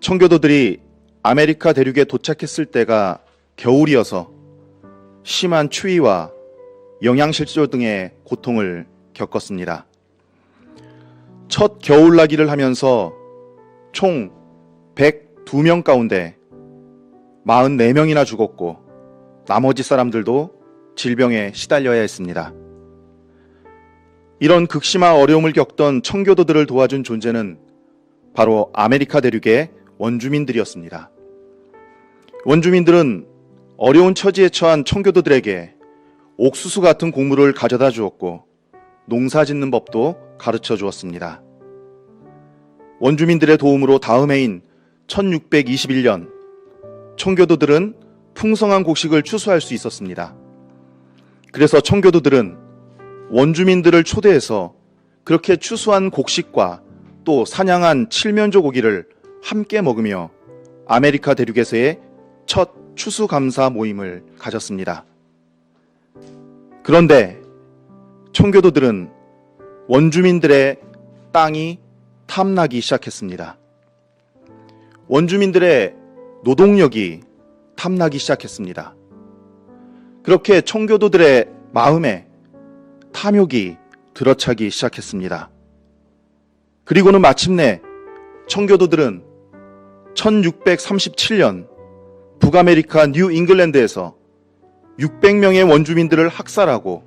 청교도들이 아메리카 대륙에 도착했을 때가 겨울이어서 심한 추위와 영양실조 등의 고통을 겪었습니다. 첫 겨울나기를 하면서 총 102명 가운데 44명이나 죽었고 나머지 사람들도 질병에 시달려야 했습니다. 이런 극심한 어려움을 겪던 청교도들을 도와준 존재는 바로 아메리카 대륙의 원주민들이었습니다. 원주민들은 어려운 처지에 처한 청교도들에게 옥수수 같은 곡물을 가져다 주었고 농사 짓는 법도 가르쳐 주었습니다. 원주민들의 도움으로 다음 해인 1621년 청교도들은 풍성한 곡식을 추수할 수 있었습니다. 그래서 청교도들은 원주민들을 초대해서 그렇게 추수한 곡식과 또 사냥한 칠면조 고기를 함께 먹으며 아메리카 대륙에서의 첫 추수감사 모임을 가졌습니다. 그런데 청교도들은 원주민들의 땅이 탐나기 시작했습니다. 원주민들의 노동력이 탐나기 시작했습니다. 그렇게 청교도들의 마음에 탐욕이 들어차기 시작했습니다. 그리고는 마침내 청교도들은 1637년 북아메리카 뉴 잉글랜드에서 600명의 원주민들을 학살하고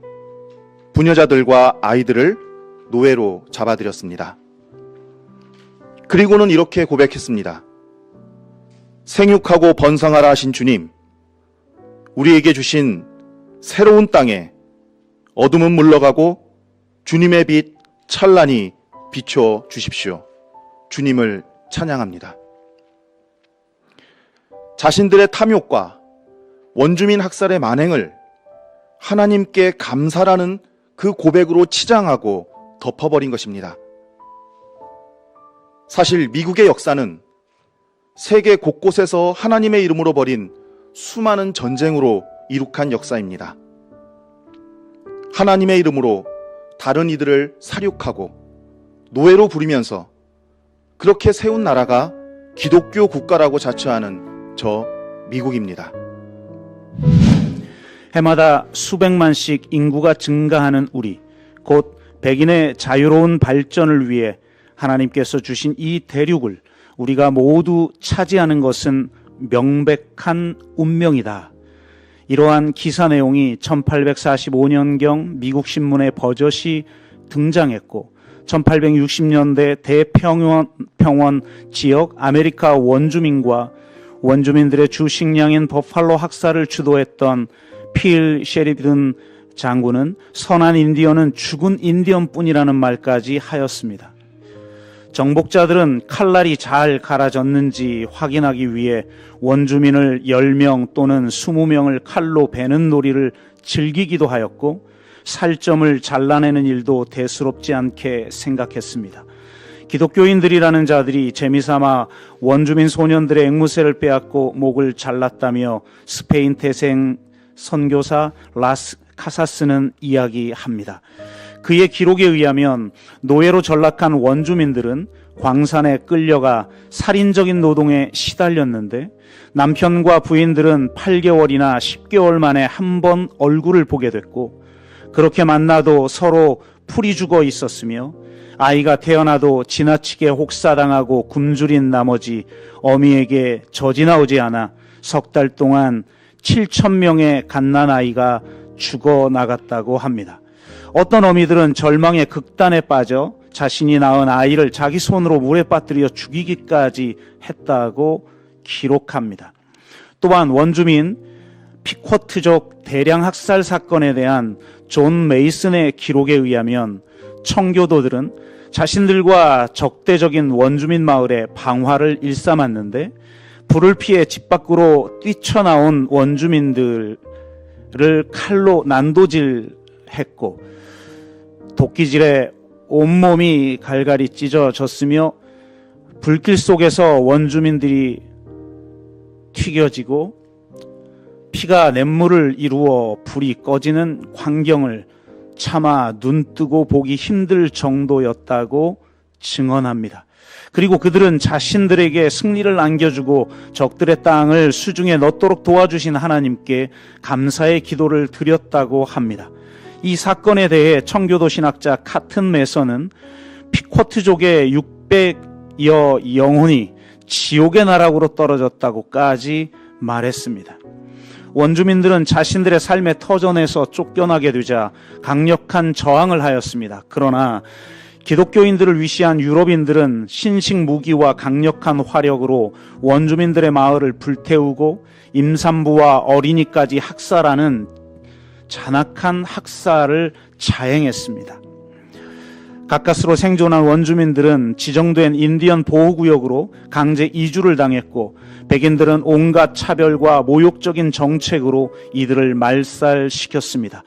부녀자들과 아이들을 노예로 잡아들였습니다. 그리고는 이렇게 고백했습니다. 생육하고 번성하라 하신 주님, 우리에게 주신 새로운 땅에 어둠은 물러가고 주님의 빛 찬란히 비춰 주십시오. 주님을 찬양합니다. 자신들의 탐욕과 원주민 학살의 만행을 하나님께 감사라는 그 고백으로 치장하고 덮어버린 것입니다. 사실 미국의 역사는 세계 곳곳에서 하나님의 이름으로 벌인 수많은 전쟁으로 이룩한 역사입니다. 하나님의 이름으로 다른 이들을 살육하고 노예로 부리면서 그렇게 세운 나라가 기독교 국가라고 자처하는 저 미국입니다. 해마다 수백만씩 인구가 증가하는 우리, 곧 백인의 자유로운 발전을 위해 하나님께서 주신 이 대륙을 우리가 모두 차지하는 것은 명백한 운명이다. 이러한 기사 내용이 1845년경 미국 신문에 버젓이 등장했고 1860년대 대평원 지역 아메리카 원주민과 원주민들의 주 식량인 버팔로 학살을 주도했던 필 셰리든 장군은 선한 인디언은 죽은 인디언뿐이라는 말까지 하였습니다. 정복자들은 칼날이 잘 갈아졌는지 확인하기 위해 원주민을 10명 또는 20명을 칼로 베는 놀이를 즐기기도 하였고 살점을 잘라내는 일도 대수롭지 않게 생각했습니다. 기독교인들이라는 자들이 재미삼아 원주민 소년들의 앵무새를 빼앗고 목을 잘랐다며 스페인 태생 선교사 라스 카사스는 이야기합니다. 그의 기록에 의하면 노예로 전락한 원주민들은 광산에 끌려가 살인적인 노동에 시달렸는데 남편과 부인들은 8개월이나 10개월 만에 한 번 얼굴을 보게 됐고 그렇게 만나도 서로 풀이 죽어 있었으며 아이가 태어나도 지나치게 혹사당하고 굶주린 나머지 어미에게 젖이 나오지 않아 석 달 동안 7,000명의 갓난아이가 죽어나갔다고 합니다. 어떤 어미들은 절망의 극단에 빠져 자신이 낳은 아이를 자기 손으로 물에 빠뜨려 죽이기까지 했다고 기록합니다. 또한 원주민 피쿼트족 대량 학살 사건에 대한 존 메이슨의 기록에 의하면 청교도들은 자신들과 적대적인 원주민 마을에 방화를 일삼았는데 불을 피해 집 밖으로 뛰쳐나온 원주민들을 칼로 난도질했고 도끼질에 온몸이 갈갈이 찢어졌으며 불길 속에서 원주민들이 튀겨지고 피가 냇물을 이루어 불이 꺼지는 광경을 차마 눈뜨고 보기 힘들 정도였다고 증언합니다. 그리고 그들은 자신들에게 승리를 안겨주고 적들의 땅을 수중에 넣도록 도와주신 하나님께 감사의 기도를 드렸다고 합니다. 이 사건에 대해 청교도 신학자 카튼 메서는 피코트족의 600여 영혼이 지옥의 나락으로 떨어졌다고까지 말했습니다. 원주민들은 자신들의 삶의 터전에서 쫓겨나게 되자 강력한 저항을 하였습니다. 그러나 기독교인들을 위시한 유럽인들은 신식 무기와 강력한 화력으로 원주민들의 마을을 불태우고 임산부와 어린이까지 학살하는 잔악한 학살을 자행했습니다. 가까스로 생존한 원주민들은 지정된 인디언 보호구역으로 강제 이주를 당했고 백인들은 온갖 차별과 모욕적인 정책으로 이들을 말살시켰습니다.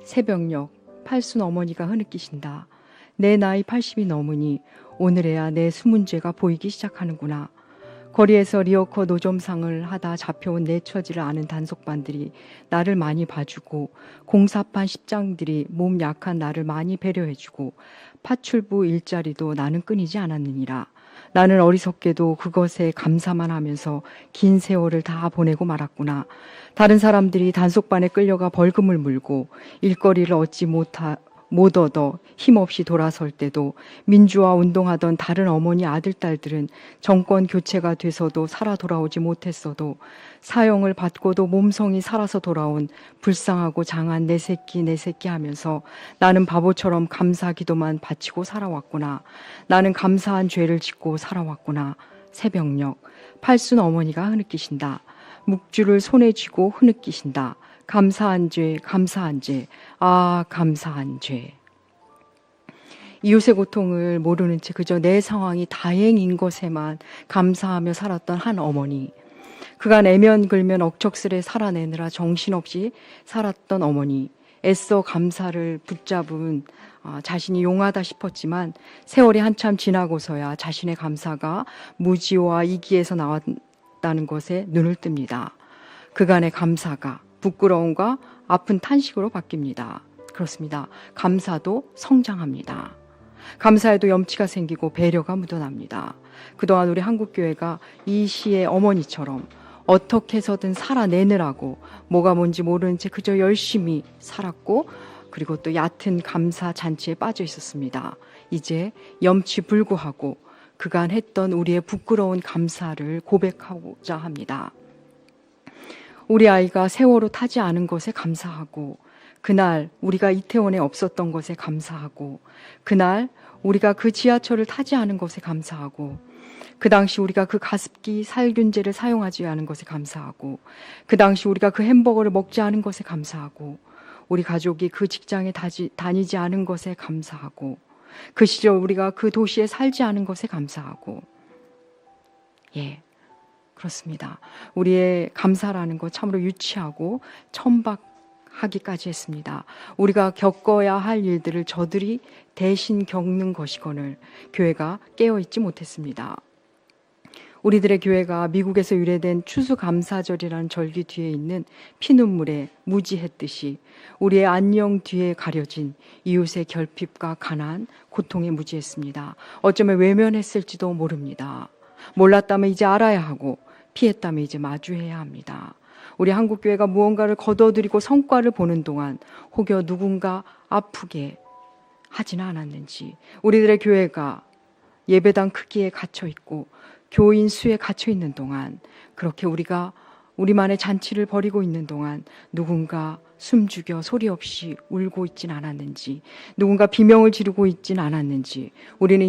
새벽녘 팔순 어머니가 흐느끼신다. 내 나이 80이 넘으니 오늘에야 내 숨은 죄가 보이기 시작하는구나. 거리에서 리어커 노점상을 하다 잡혀온 내 처지를 아는 단속반들이 나를 많이 봐주고 공사판 십장들이 몸 약한 나를 많이 배려해주고 파출부 일자리도 나는 끊이지 않았느니라. 나는 어리석게도 그것에 감사만 하면서 긴 세월을 다 보내고 말았구나. 다른 사람들이 단속반에 끌려가 벌금을 물고 일거리를 얻지 못 얻어 힘없이 돌아설 때도 민주화 운동하던 다른 어머니 아들, 딸들은 정권 교체가 돼서도 살아 돌아오지 못했어도 사형을 받고도 몸성이 살아서 돌아온 불쌍하고 장한 내 새끼 하면서 나는 바보처럼 감사 기도만 바치고 살아왔구나. 나는 감사한 죄를 짓고 살아왔구나. 새벽녘 팔순 어머니가 흐느끼신다. 묵주를 손에 쥐고 흐느끼신다. 감사한 죄, 감사한 죄, 아 감사한 죄. 이웃의 고통을 모르는 채 그저 내 상황이 다행인 것에만 감사하며 살았던 한 어머니. 그간 애면 글면 억척스레 살아내느라 정신없이 살았던 어머니. 애써 감사를 붙잡은 자신이 용하다 싶었지만 세월이 한참 지나고서야 자신의 감사가 무지와 이기에서 나왔다는 것에 눈을 뜹니다. 그간의 감사가 부끄러움과 아픈 탄식으로 바뀝니다. 그렇습니다. 감사도 성장합니다. 감사에도 염치가 생기고 배려가 묻어납니다. 그동안 우리 한국교회가 이 시의 어머니처럼 어떻게 해서든 살아내느라고 뭐가 뭔지 모르는 채 그저 열심히 살았고 그리고 또 얕은 감사 잔치에 빠져 있었습니다. 이제 염치 불구하고 그간 했던 우리의 부끄러운 감사를 고백하고자 합니다. 우리 아이가 세월호 타지 않은 것에 감사하고 그날 우리가 이태원에 없었던 것에 감사하고 그날 우리가 그 지하철을 타지 않은 것에 감사하고 그 당시 우리가 그 가습기 살균제를 사용하지 않은 것에 감사하고 그 당시 우리가 그 햄버거를 먹지 않은 것에 감사하고 우리 가족이 그 직장에 다니지 않은 것에 감사하고 그 시절 우리가 그 도시에 살지 않은 것에 감사하고 그렇습니다. 우리의 감사라는 것 참으로 유치하고 천박하기까지 했습니다. 우리가 겪어야 할 일들을 저들이 대신 겪는 것이거늘 교회가 깨어있지 못했습니다. 우리들의 교회가 미국에서 유래된 추수감사절이라는 절기 뒤에 있는 피눈물에 무지했듯이 우리의 안녕 뒤에 가려진 이웃의 결핍과 가난, 고통에 무지했습니다. 어쩌면 외면했을지도 모릅니다. 몰랐다면 이제 알아야 하고 피했다면 이제 마주해야 합니다. 우리 한국교회가 무언가를 거둬들이고 성과를 보는 동안 혹여 누군가 아프게 하지는 않았는지, 우리들의 교회가 예배당 크기에 갇혀있고 교인 수에 갇혀있는 동안, 그렇게 우리가 우리만의 잔치를 벌이고 있는 동안 누군가 숨죽여 소리 없이 울고 있진 않았는지, 누군가 비명을 지르고 있진 않았는지, 우리는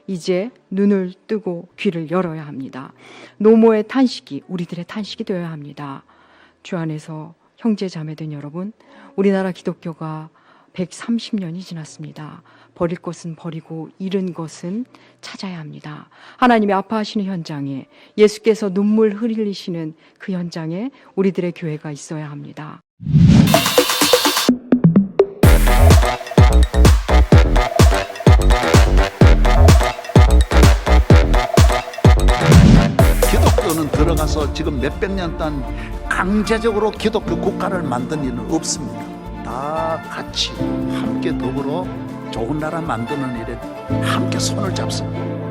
이제 눈을 뜨고 귀를 열어야 합니다. 노모의 탄식이 우리들의 탄식이 되어야 합니다. 주 안에서 형제 자매된 여러분, 우리나라 기독교가 130년이 지났습니다. 버릴 것은 버리고 잃은 것은 찾아야 합니다. 하나님이 아파하시는 현장에, 예수께서 눈물 흘리시는 그 현장에 우리들의 교회가 있어야 합니다. 기독교는 들어가서 지금 몇백 년 동안 강제적으로 기독교 국가를 만든 일은 없습니다. 다 같이 함께 더불어 좋은 나라 만드는 일에 함께 손을 잡습니다.